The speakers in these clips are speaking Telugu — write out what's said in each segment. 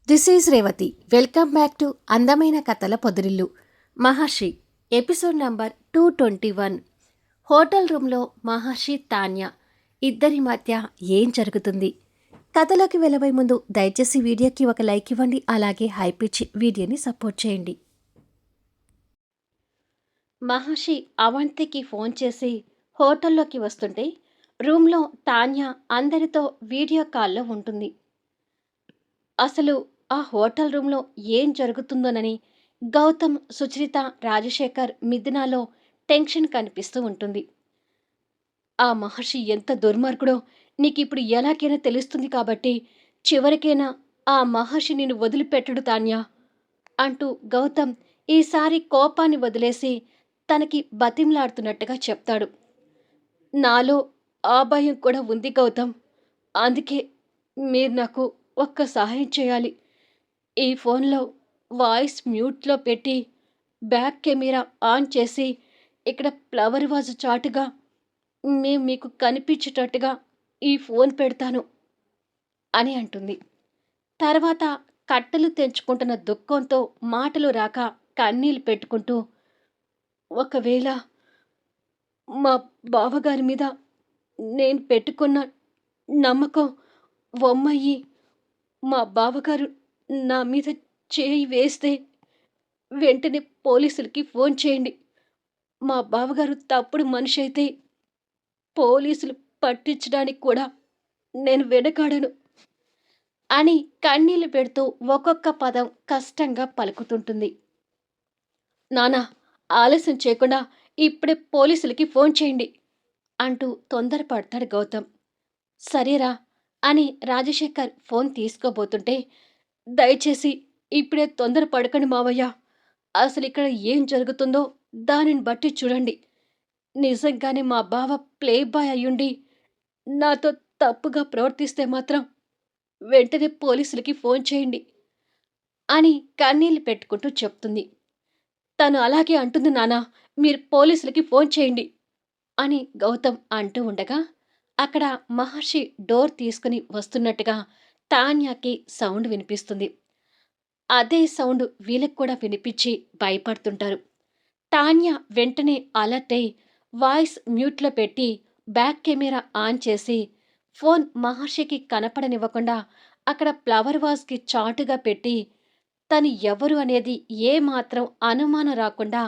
This is Revathi. Welcome back to అందమైన కథల పొదిరిల్లు. మహర్షి ఎపిసోడ్ నంబర్ 221. హోటల్ రూమ్లో మహర్షి, తాన్య ఇద్దరి మధ్య ఏం జరుగుతుంది? కథలోకి వెళ్ళబోయే ముందు దయచేసి వీడియోకి ఒక లైక్ ఇవ్వండి, అలాగే హైప్ ఇచ్చి వీడియోని సపోర్ట్ చేయండి. మహర్షి అవంతికి ఫోన్ చేసి హోటల్లోకి వస్తుంటే రూమ్లో తాన్య అందరితో వీడియో కాల్లో ఉంటుంది. అసలు ఆ హోటల్ రూమ్లో ఏం జరుగుతుందోనని గౌతమ్, సుచరిత, రాజశేఖర్, మిథునాలో టెన్షన్ కనిపిస్తూ ఉంటుంది. ఆ మహర్షి ఎంత దుర్మార్గుడో నీకిప్పుడు ఎలాగైనా తెలుస్తుంది కాబట్టి చివరికైనా ఆ మహర్షి నిన్ను వదిలిపెట్టడు తాన్యా అంటూ గౌతమ్ ఈసారి కోపాన్ని వదిలేసి తనకి బతిమలాడుతున్నట్టుగా చెప్తాడు. నాలో ఆ భయం కూడా ఉంది గౌతమ్. అందుకే మీరు నాకు ఒక్క సహాయం చేయాలి. ఈ ఫోన్లో వాయిస్ మ్యూట్లో పెట్టి బ్యాక్ కెమెరా ఆన్ చేసి ఇక్కడ ఫ్లవర్ వాజు చాటుగా మేము మీకు కనిపించేటట్టుగా ఈ ఫోన్ పెడతాను అని అంటుంది. తర్వాత కట్టలు తెంచుకుంటున్న దుఃఖంతో మాటలు రాక కన్నీళ్లు పెట్టుకుంటూ, ఒకవేళ మా బావగారి మీద నేను పెట్టుకున్న నమ్మకం వమ్మయ్యి మా బావగారు నా మీద చేయి వేస్తే వెంటనే పోలీసులకి ఫోన్ చేయండి. మా బావగారు తప్పుడు మనిషి అయితే పోలీసులు పట్టించడానికి కూడా నేను వెనకాడను అని కన్నీళ్లు పెడుతూ ఒక్కొక్క పదం కష్టంగా పలుకుతుంటుంది. నానా, ఆలస్యం చేయకుండా ఇప్పుడే పోలీసులకి ఫోన్ చేయండి అంటూ తొందరపడతాడు గౌతమ్. సరేరా అని రాజశేఖర్ ఫోన్ తీసుకోబోతుంటే, దయచేసి ఇప్పుడే తొందర పడకండి మావయ్య. అసలు ఇక్కడ ఏం జరుగుతుందో దానిని బట్టి చూడండి. నిజంగానే మా బావ ప్లే బాయ్ అయ్యుండి నాతో తప్పుగా ప్రవర్తిస్తే మాత్రం వెంటనే పోలీసులకి ఫోన్ చేయండి అని కన్నీళ్లు పెట్టుకుంటూ చెప్తుంది. తను అలాగే అంటుంది నానా, మీరు పోలీసులకి ఫోన్ చేయండి అని గౌతమ్ అంటూ ఉండగా అక్కడ మహర్షి డోర్ తీసుకుని వస్తున్నట్టుగా తాన్యాకి సౌండ్ వినిపిస్తుంది. అదే సౌండ్ వీళ్ళకి కూడా వినిపించి భయపడుతుంటారు. తాన్య వెంటనే అలర్ట్ అయి వాయిస్ మ్యూట్లో పెట్టి బ్యాక్ కెమెరా ఆన్ చేసి ఫోన్ మహర్షికి కనపడనివ్వకుండా అక్కడ ఫ్లవర్ వాజ్కి చాటుగా పెట్టి తను ఎవరు అనేది ఏమాత్రం అనుమానం రాకుండా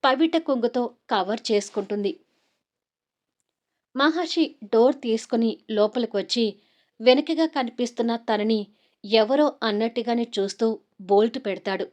పవిట కొంగుతో కవర్ చేసుకుంటుంది. మహర్షి డోర్ తీసుకుని లోపలికి వచ్చి వెనుకగా కనిపిస్తున్న తనని ఎవరో అన్నట్టుగానే చూస్తూ బోల్ట్ పెడతాడు.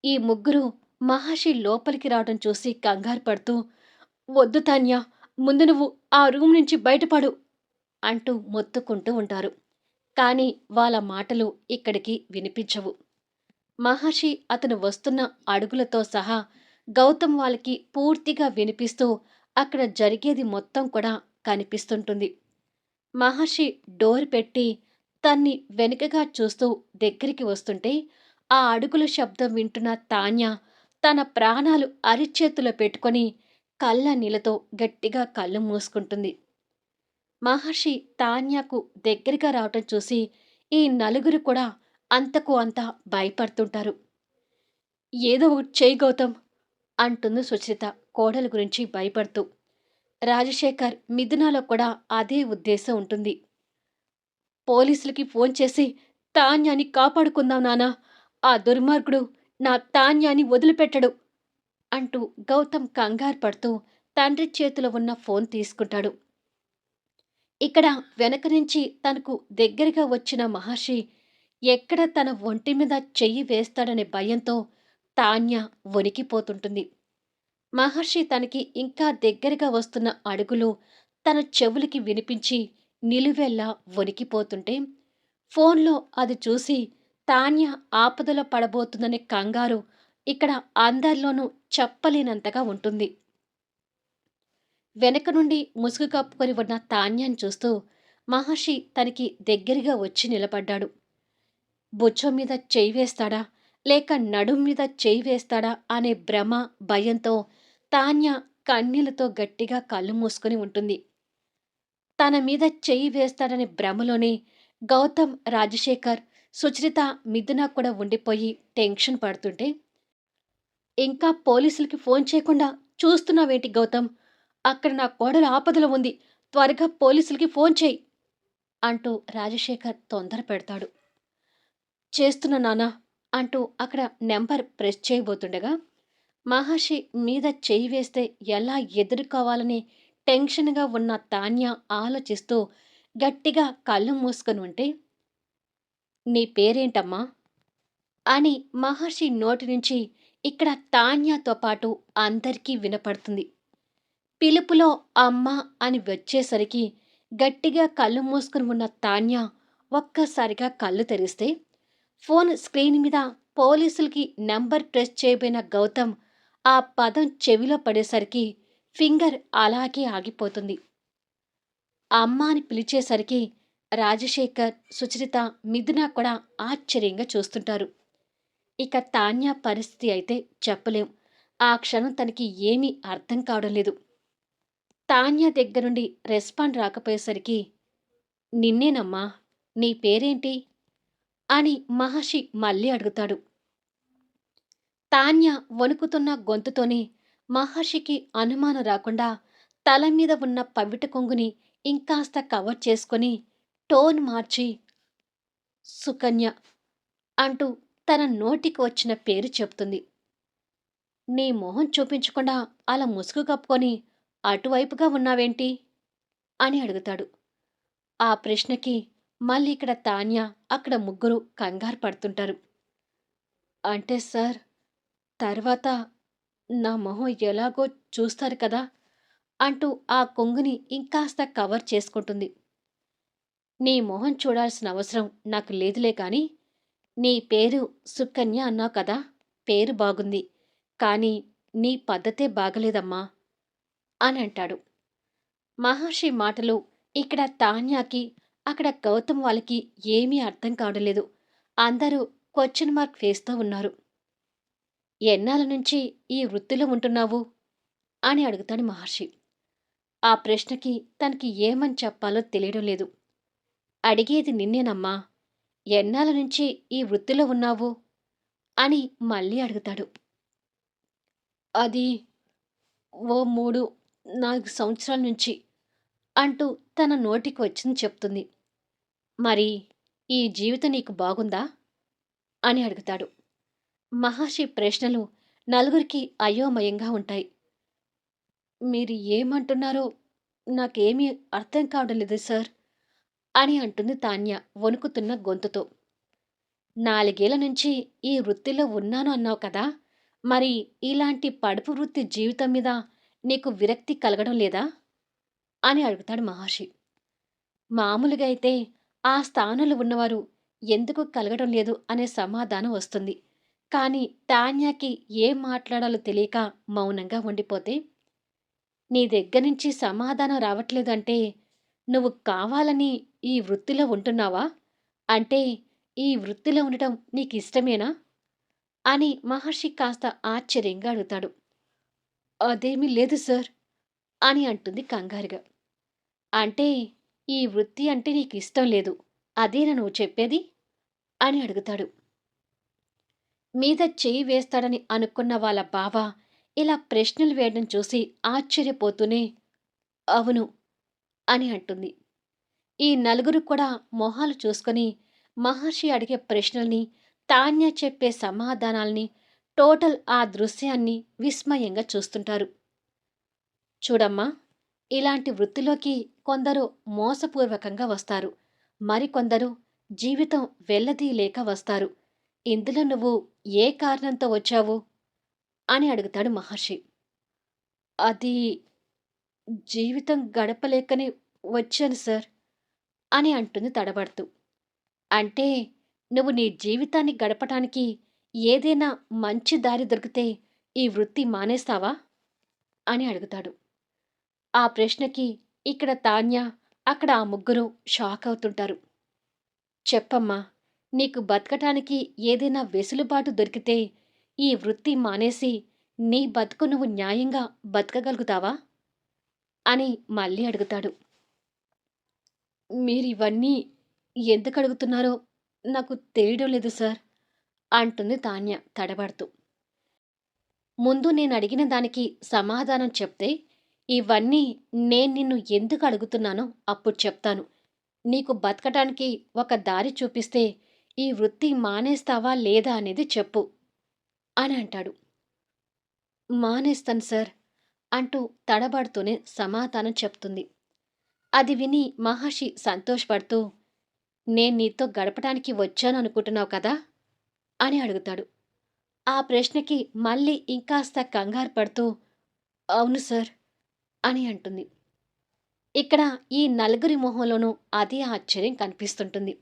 ఈ ముగ్గురు మహర్షి లోపలికి రావడం చూసి కంగారు పడుతూ, వద్దు తాన్యా, ముందు నువ్వు ఆ రూమ్ నుంచి బయటపడు అంటూ మొత్తుకుంటూ ఉంటారు. కానీ వాళ్ళ మాటలు ఇక్కడికి వినిపించవు. మహర్షి అతను వస్తున్న అడుగులతో సహా గౌతమ్ వాళ్ళకి పూర్తిగా వినిపిస్తూ అక్కడ జరిగేది మొత్తం కూడా కనిపిస్తుంటుంది. మహర్షి డోర్ పెట్టి తన్ని వెనుకగా చూస్తూ దగ్గరికి వస్తుంటే ఆ అడుగుల శబ్దం వింటున్న తాన్య తన ప్రాణాలు అరిచేతిలో పెట్టుకొని కళ్ళ నీళ్ళతో గట్టిగా కళ్ళు మూసుకుంటుంది. మహర్షి తాన్యకు దగ్గరగా రావటం చూసి ఈ నలుగురు కూడా అంతకు అంత భయపడుతుంటారు. ఏదో ఒకటి చేయి గౌతమ్ అంటుంది సుచరిత కోడలు గురించి భయపడుతూ. రాజశేఖర్, మిథునాలో కూడా అదే ఉద్దేశం ఉంటుంది. పోలీసులకి ఫోన్ చేసి తాన్యాని కాపాడుకుందాం నానా, ఆ దుర్మార్గుడు నా తాన్యాని వదిలిపెట్టడు అంటూ గౌతమ్ కంగారు పడుతూ తండ్రి చేతిలో ఉన్న ఫోన్ తీసుకుంటాడు. ఇక్కడ వెనక నుంచి తనకు దగ్గరగా వచ్చిన మహర్షి ఎక్కడ తన ఒంటి మీద చెయ్యి వేస్తాడనే భయంతో తాన్య వణికిపోతుంటుంది. మహర్షి తనకి ఇంకా దగ్గరగా వస్తున్న అడుగులు తన చెవులకి వినిపించి నిలువెల్లా వణికిపోతుంటే ఫోన్లో అది చూసి తాన్య ఆపదలో పడబోతుందనే కంగారు ఇక్కడ అందరిలోనూ చెప్పలేనంతగా ఉంటుంది. వెనక నుండి ముసుగు కప్పుకొని ఉన్న తాన్యాన్ని చూస్తూ మహర్షి తనకి దగ్గరగా వచ్చి నిలబడ్డాడు. భుజం మీద చేయి వేస్తాడా లేక నడుం మీద చేయి వేస్తాడా అనే భ్రమ, భయంతో తాన్య కన్నీళ్లతో గట్టిగా కళ్ళు మూసుకొని ఉంటుంది. తన మీద చెయ్యి వేస్తాడనే భ్రమలోనే గౌతమ్, రాజశేఖర్ సుచరిత, మిథున కూడా ఉండిపోయి టెన్షన్ పడుతుంటే, ఇంకా పోలీసులకి ఫోన్ చేయకుండా చూస్తున్నావేంటి గౌతమ్? అక్కడ నా కోడలు ఆపదలో ఉంది. త్వరగా పోలీసులకి ఫోన్ చెయ్యి అంటూ రాజశేఖర్ తొందర పెడతాడు. చేస్తున్నా నాన్నా అంటూ అక్కడ నెంబర్ ప్రెస్ చేయబోతుండగా, మహర్షి మీద చెయ్యి వేస్తే ఎలా ఎదుర్కోవాలని టెన్షన్‌గా ఉన్న తాన్య ఆలోచిస్తూ గట్టిగా కళ్ళు మూసుకొని ఉంటే, "నీ పేరేంటమ్మా?" అని మహర్షి నోటి నుంచి ఇక్కడ తాన్యతో పాటు అందరికీ వినపడుతుంది. పిలుపులో అమ్మ అని వచ్చేసరికి గట్టిగా కళ్ళు మూసుకుని ఉన్న తాన్య ఒక్కసారిగా కళ్ళు తెరిస్తే, ఫోన్ స్క్రీన్ మీద పోలీసులకి నంబర్ ప్రెస్ చేయబోయిన గౌతమ్ ఆ పదం చెవిలో పడేసరికి ఫింగర్ అలాగే ఆగిపోతుంది. అమ్మ అని పిలిచేసరికి రాజశేఖర్, సుచరిత, మిథున కూడా ఆశ్చర్యంగా చూస్తుంటారు. ఇక తాన్య పరిస్థితి అయితే చెప్పలేం. ఆ క్షణం తనకి ఏమీ అర్థం కావడం లేదు. తాన్య దగ్గరుండి రెస్పాండ్ రాకపోయేసరికి, "నిన్నేనమ్మా, నీ పేరేంటి?" అని మహర్షి మళ్ళీ అడుగుతాడు. తాన్య వణుకుతున్న గొంతుతోనే మహర్షికి అనుమానం రాకుండా తల మీద ఉన్న పవిట కొంగుని ఇంకాస్త కవర్ చేసుకొని టోన్ మార్చి, "సుకన్య" అంటూ తన నోటికి వచ్చిన పేరు చెప్తుంది. "నీ మొహం చూపించకుండా అలా ముసుగు కప్పుకొని అటువైపుగా ఉన్నావేంటి?" అని అడుగుతాడు. ఆ ప్రశ్నకి మళ్ళీ ఇక్కడ తాన్య, అక్కడ ముగ్గురు కంగారు పడుతుంటారు. "అంటే సార్, తర్వాత నా మొహం ఎలాగో చూస్తారు కదా!" అంటూ ఆ కొంగుని ఇంకాస్త కవర్ చేసుకుంటుంది. "నీ మొహం చూడాల్సిన అవసరం నాకు లేదులే కానీ, నీ పేరు సుకన్య అన్నావు కదా! పేరు బాగుంది. కానీ నీ పద్ధతే బాగలేదమ్మా" అని అంటాడు. మహర్షి మాటలు ఇక్కడ తాన్యాకి, అక్కడ గౌతమ్ వాళ్ళకి ఏమీ అర్థం కావడం లేదు. అందరూ క్వశ్చన్ మార్క్ ఫేస్‌తో ఉన్నారు. "ఎన్నాళ్ళ నుంచి ఈ వృత్తిలో ఉంటున్నావు?" అని అడుగుతాడు మహర్షి. ఆ ప్రశ్నకి తనకి ఏమని చెప్పాలో తెలియడం లేదు. "అడిగేది నిన్నేనమ్మా. ఎన్నాళ్ళ నుంచి ఈ వృత్తిలో ఉన్నావు?" అని మళ్ళీ అడుగుతాడు. "అది ఓ 3, 4 సంవత్సరాల నుంచి" అంటూ తన నోటికి వచ్చింది చెప్తుంది. "మరి ఈ జీవితం నీకు బాగుందా?" అని అడుగుతాడు. మహర్షి ప్రశ్నలు నలుగురికి అయోమయంగా ఉంటాయి. "మీరు ఏమంటున్నారో నాకేమీ అర్థం కావడం లేదు సార్" అని అంటుంది తాన్య వణుకుతున్న గొంతుతో. "4 ఏళ్ల నుంచి ఈ వృత్తిలో ఉన్నాను అన్నావు కదా! మరి ఇలాంటి పడుపు వృత్తి జీవితం మీద నీకు విరక్తి కలగడం లేదా?" అని అడుగుతాడు మహర్షి. మామూలుగా అయితే ఆ స్థానంలో ఉన్నవారు ఎందుకు కలగడం లేదు అనే సమాధానం వస్తుంది. కానీ తాన్యాకి ఏం మాట్లాడాలో తెలియక మౌనంగా ఉండిపోతే, "నీ దగ్గర నుంచి సమాధానం రావట్లేదంటే, నువ్వు కావాలని ఈ వృత్తిలో ఉంటున్నావా? అంటే ఈ వృత్తిలో ఉండటం నీకిష్టమేనా?" అని మహర్షి కాస్త ఆశ్చర్యంగా అడుగుతాడు. "అదేమీ లేదు సార్" అని అంటుంది కంగారుగా. "అంటే ఈ వృత్తి అంటే నీకిష్టం లేదు. అదేనా నువ్వు చెప్పేది?" అని అడుగుతాడు. మీద చెయ్యి వేస్తాడని అనుకున్న వాళ్ళ బావ ఇలా ప్రశ్నలు వేయడం చూసి ఆశ్చర్యపోతూనే, "అవును" అని అంటుంది. ఈ నలుగురు కూడా మొహాలు చూసుకొని మహర్షి అడిగే ప్రశ్నల్ని, తాన్య చెప్పే సమాధానాల్ని, టోటల్ ఆ దృశ్యాన్ని విస్మయంగా చూస్తుంటారు. "చూడమ్మా, ఇలాంటి వృత్తిలోకి కొందరు మోసపూర్వకంగా వస్తారు. మరికొందరు జీవితం వెళ్లదీయలేక వస్తారు. ఇందులో నువ్వు ఏ కారణంతో వచ్చావు?" అని అడుగుతాడు మహర్షి. "అది జీవితం గడపలేకనే వచ్చాను సార్" అని అంటుంది తడబడుతూ. "అంటే నువ్వు నీ జీవితాన్ని గడపటానికి ఏదైనా మంచి దారి దొరికితే ఈ వృత్తి మానేస్తావా?" అని అడుగుతాడు. ఆ ప్రశ్నకి ఇక్కడ తాన్య, అక్కడ ఆ ముగ్గురు షాక్ అవుతుంటారు. "చెప్పమ్మా, నీకు బతకటానికి ఏదైనా వెసులుబాటు దొరికితే ఈ వృత్తి మానేసి నీ బతుకు నువ్వు న్యాయంగా బతకగలుగుతావా?" అని మళ్ళీ అడుగుతాడు. "మీరివన్నీ ఎందుకడుగుతున్నారో నాకు తెలియడం లేదు సార్ అంటుంది తాన్య తడబడుతూ. ముందు నేనడిగిన దానికి సమాధానం చెప్తే, ఇవన్నీ నేను నిన్ను ఎందుకు అడుగుతున్నానో అప్పుడు చెప్తాను. నీకు బతకటానికి ఒక దారి చూపిస్తే, ఈ వృత్తి మానేస్తావా లేదా అనేది చెప్పు అని అంటాడు. మానేస్తాను సార్ అంటూ తడబడుతూనే సమాధానం చెప్తుంది. అది విని మహర్షి సంతోషపడుతూ, నేను నీతో గడపటానికి వచ్చాననుకుంటున్నావు కదా అని అడుగుతాడు. ఆ ప్రశ్నకి మళ్ళీ ఇంకాస్త కంగారు పడుతూ, అవును సార్ అని అంటుంది. ఇక్కడ ఈ నలుగురి మొహంలోనూ అదే ఆశ్చర్యం కనిపిస్తుంటుంది.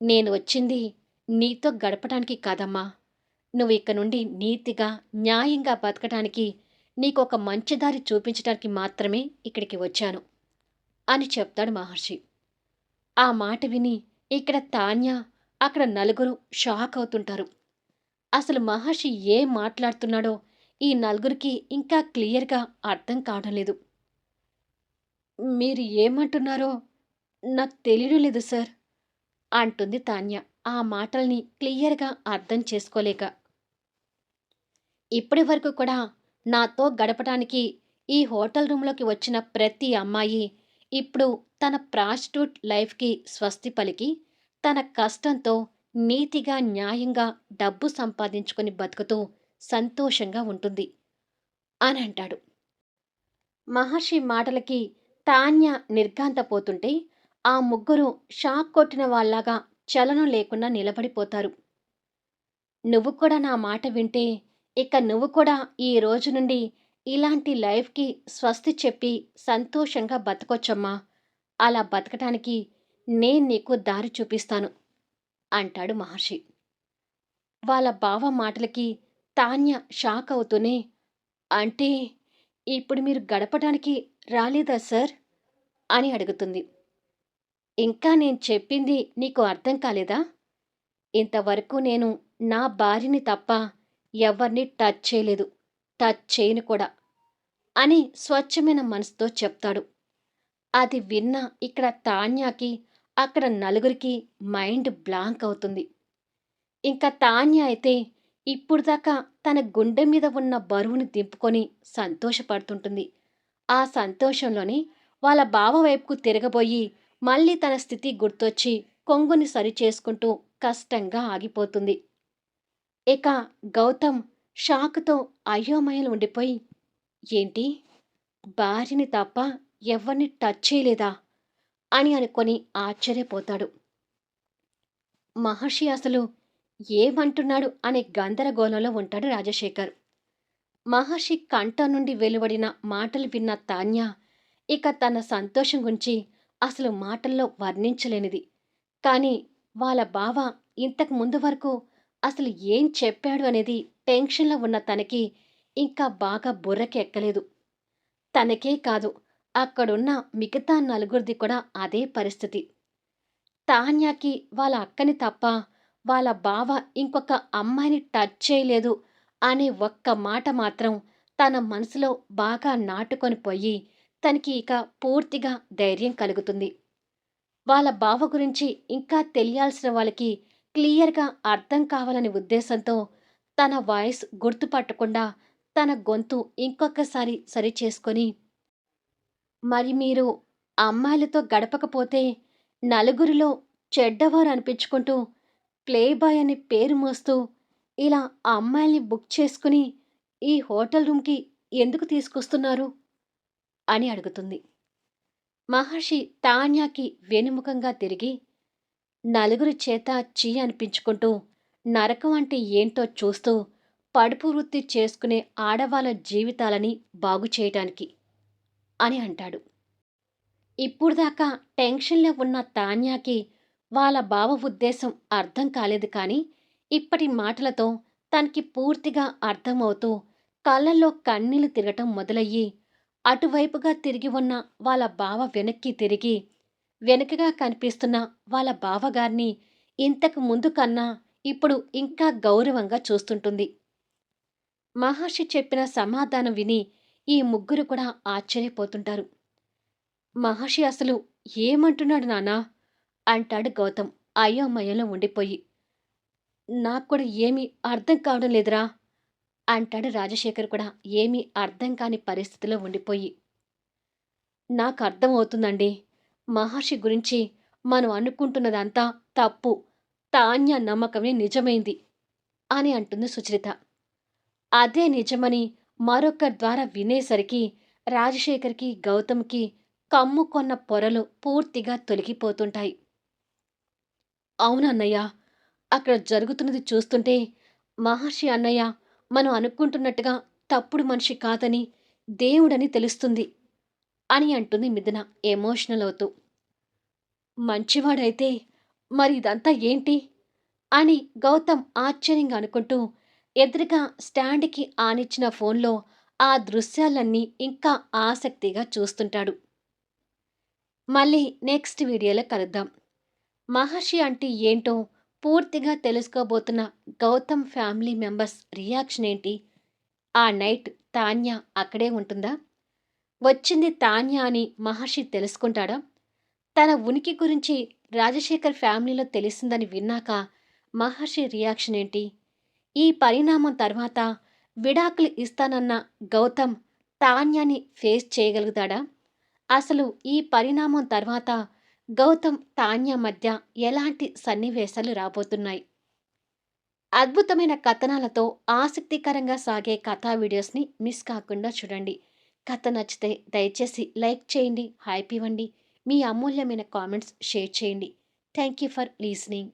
నేను వచ్చింది నీతో గడపటానికి కాదమ్మా. నువ్వు ఇక నుండి నీతిగా, న్యాయంగా బతకటానికి, నీకొక మంచి దారి చూపించటానికి మాత్రమే ఇక్కడికి వచ్చాను అని చెప్తాడు మహర్షి. ఆ మాట విని ఇక్కడ తాన్య, అక్కడ నలుగురు షాక్ అవుతుంటారు. అసలు మహర్షి ఏం మాట్లాడుతున్నాడో ఈ నలుగురికి ఇంకా క్లియర్‌గా అర్థం కావడం లేదు. మీరు ఏమంటున్నారో నాకు తెలియడం లేదు సార్ అంటుంది తాన్య ఆ మాటల్ని క్లియర్‌గా అర్థం చేసుకోలేక. ఇప్పటి వరకు కూడా నాతో గడపటానికి ఈ హోటల్ రూమ్‌లోకి వచ్చిన ప్రతి అమ్మాయి ఇప్పుడు తన ప్రాస్టిట్యూట్ లైఫ్‌కి స్వస్తి పలికి, తన కష్టంతో నీతిగా, న్యాయంగా డబ్బు సంపాదించుకొని బతుకుతూ సంతోషంగా ఉంటుంది అని అంటాడు. మహర్షి మాటలకి తాన్య నిర్ఘాంతపోతుంటే, ఆ ముగ్గురు షాక్ కొట్టిన వాళ్ళలాగా చలనం లేకుండా నిలబడిపోతారు. నువ్వు కూడా నా మాట వింటే, ఇక నువ్వు కూడా ఈ రోజు నుండి ఇలాంటి లైఫ్‌కి స్వస్తి చెప్పి సంతోషంగా బతకొచ్చమ్మా. అలా బతకటానికి నేను నీకు దారి చూపిస్తాను అంటాడు మహర్షి. వాళ్ళ బావ మాటలకి తాన్య షాక్ అవుతూనే, అంటే ఇప్పుడు మీరు గడపటానికి రాలేదా సార్ అని అడుగుతుంది. ఇంకా నేను చెప్పింది నీకు అర్థం కాలేదా? ఇంతవరకు నేను నా భార్యని తప్ప ఎవ్వరిని టచ్ చేయలేదు. టచ్ చేయను కూడా అని స్వచ్ఛమైన మనసుతో చెప్తాడు. అది విన్న ఇక్కడ తాన్యాకి, అక్కడ నలుగురికి మైండ్ బ్లాంక్ అవుతుంది. ఇంకా తాన్య అయితే ఇప్పుడుదాకా తన గుండె మీద ఉన్న బరువుని దింపుకొని సంతోషపడుతుంటుంది. ఆ సంతోషంలోనే వాళ్ళ బావ వైపుకు తిరగబోయి మళ్ళీ తన స్థితి గుర్తొచ్చి కొంగుని సరిచేసుకుంటూ కష్టంగా ఆగిపోతుంది. ఇక గౌతమ్ షాకుతో అయోమయంలో ఉండిపోయి, ఏంటి భార్యని తప్ప ఎవ్వరిని టచ్ చేయలేదా అని అనుకొని ఆశ్చర్యపోతాడు. మహర్షి అసలు ఏమంటున్నాడు అనే గందరగోళంలో ఉంటాడు రాజశేఖర్. మహర్షి కంఠం నుండి వెలువడిన మాటలు విన్న తాన్య ఇక తన సంతోషం గురించి అసలు మాటల్లో వర్ణించలేనిది. కానీ వాళ్ళ బావ ఇంతకు ముందు వరకు అసలు ఏం చెప్పాడు అనేది టెన్షన్‌లో ఉన్న తనకి ఇంకా బాగా బుర్రకి ఎక్కలేదు. తనకే కాదు, అక్కడున్న మిగతా నలుగురిది కూడా అదే పరిస్థితి. తాన్యాకి వాళ్ళ అక్కని తప్ప వాళ్ళ బావ ఇంకొక అమ్మాయిని టచ్ చేయలేదు అనే ఒక్క మాట మాత్రం తన మనసులో బాగా నాటుకొని పోయి తనకి ఇక పూర్తిగా ధైర్యం కలుగుతుంది. వాళ్ళ బావ గురించి ఇంకా తెలియాల్సిన వాళ్ళకి క్లియర్‌గా అర్థం కావాలనే ఉద్దేశంతో తన వాయిస్ గుర్తుపట్టకుండా తన గొంతు ఇంకొకసారి సరిచేసుకొని, మరి మీరు అమ్మాయిలతో గడపకపోతే నలుగురిలో చెడ్డవారు అనిపించుకుంటూ ప్లే బాయ్ అని పేరు మోస్తూ ఇలా ఆ అమ్మాయిల్ని బుక్ చేసుకుని ఈ హోటల్ రూమ్‌కి ఎందుకు తీసుకొస్తున్నారు అని అడుగుతుంది. మహర్షి తాన్యాకి వెనుముఖంగా తిరిగి, నలుగురి చేత ఛీ అనిపించుకుంటూ నరకం అంటే ఏంటో చూస్తూ పడుపు వృత్తి చేసుకునే ఆడవాళ్ళ జీవితాలని బాగు చేయటానికి అని అంటాడు. ఇప్పుడుదాకా టెన్షన్‌లో ఉన్న తాన్యాకి వాళ్ళ బావ ఉద్దేశం అర్థం కాలేదు కానీ, ఇప్పటి మాటలతో తనకి పూర్తిగా అర్థమవుతూ కళ్ళల్లో కన్నీళ్లు తిరగటం మొదలయ్యి, అటువైపుగా తిరిగి ఉన్న వాళ్ళ బావ వెనక్కి తిరిగి, వెనుకగా కనిపిస్తున్న వాళ్ళ బావగారిని ఇంతకు ముందు కన్నా ఇప్పుడు ఇంకా గౌరవంగా చూస్తుంటుంది. మహర్షి చెప్పిన సమాధానం విని ఈ ముగ్గురు కూడా ఆశ్చర్యపోతుంటారు. మహర్షి అసలు ఏమంటున్నాడు నాన్నా అంటాడు గౌతమ్. అయోమయంలో ఉండిపోయి, నాకు కూడా ఏమీ అర్థం కావడం లేదురా అంటాడు రాజశేఖర్ కూడా ఏమీ అర్థం కాని పరిస్థితిలో ఉండిపోయి. నాకు అర్థమవుతుందండి. మహర్షి గురించి మనం అనుకుంటున్నదంతా తప్పు. తాన్య నమ్మకమే నిజమైంది అని అంటుంది సుచరిత. అదే నిజమని మరొకరి ద్వారా వినేసరికి రాజశేఖర్‌కి, గౌతమ్‌కి కమ్ముకొన్న పొరలు పూర్తిగా తొలగిపోతుంటాయి. అవునన్నయ్య. అక్కడ జరుగుతున్నది చూస్తుంటే మహర్షి అన్నయ్య మనం అనుకుంటున్నట్టుగా తప్పుడు మనిషి కాదని, దేవుడని తెలుస్తుంది అని అంటుంది మిథున ఎమోషనల్ అవుతూ. మంచివాడైతే మరి ఇదంతా ఏంటి? అని గౌతమ్ ఆశ్చర్యంగా అనుకుంటూ ఎదురుగా స్టాండ్‌కి ఆనిచ్చిన ఫోన్‌లో ఆ దృశ్యాలన్నీ ఇంకా ఆసక్తిగా చూస్తుంటాడు. మళ్ళీ నెక్స్ట్ వీడియోలో కలుద్దాం. మహర్షి అంటే ఏంటో పూర్తిగా తెలుసుకోబోతున్న గౌతమ్ ఫ్యామిలీ మెంబర్స్ రియాక్షన్ ఏంటి? ఆ నైట్ తాన్య అక్కడే ఉంటుందా? వచ్చింది తాన్య అని మహర్షి తెలుసుకుంటాడా? తన ఉనికి గురించి రాజశేఖర్ ఫ్యామిలీలో తెలిసిందని విన్నాక మహర్షి రియాక్షన్ ఏంటి? ఈ పరిణామం తర్వాత విడాకులు ఇస్తానన్న గౌతమ్ తాన్యాని ఫేస్ చేయగలుగుతాడా? అసలు ఈ పరిణామం తర్వాత గౌతమ్, తాన్య మధ్య ఎలాంటి సన్నివేశాలు రాబోతున్నాయి? అద్భుతమైన కథనాలతో ఆసక్తికరంగా సాగే కథా వీడియోస్‌ని మిస్ కాకుండా చూడండి. కథ నచ్చితే దయచేసి లైక్ చేయండి, హైప్ ఇవ్వండి. మీ అమూల్యమైన కామెంట్స్ షేర్ చేయండి. Thank you for listening.